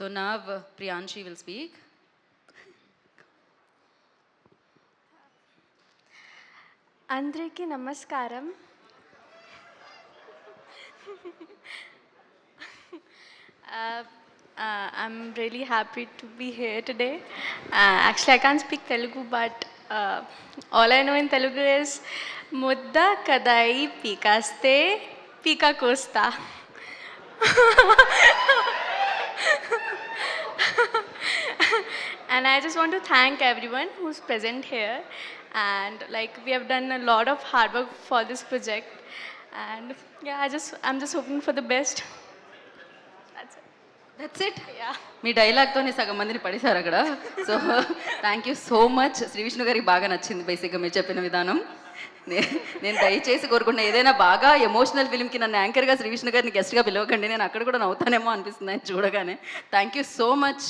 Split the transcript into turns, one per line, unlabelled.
So now Priyanshi will speak.
అందరికీ నమస్కారం. I'm really happy to be here today. Actually, I can't speak Telugu, but all I know in Telugu is Mudda Kadai Pikaste Pika Costa. And I just want to thank everyone who's present here. And like we have done a lot of hard work for this project. And yeah, I'm just hoping for the best. That's it.
That's it.
Yeah.
మీ డైలాగ్తోనే సగం మందిని పడేశారు అక్కడ. So thank you so much. Shri Vishnu గారికి బాగా నచ్చింది బేసిక్గా మీరు చెప్పిన విధానం. నేను దయచేసి కోరుకున్న ఏదైనా బాగా ఎమోషనల్ ఫిల్మ్కి నన్ను యాంకర్గా శ్రీ విష్ణు గారిని గెస్ట్గా పిలవకండి, నేను అక్కడ కూడా నవ్వుతానేమో అనిపిస్తుంది ఆయన చూడగానే. Thank you so much.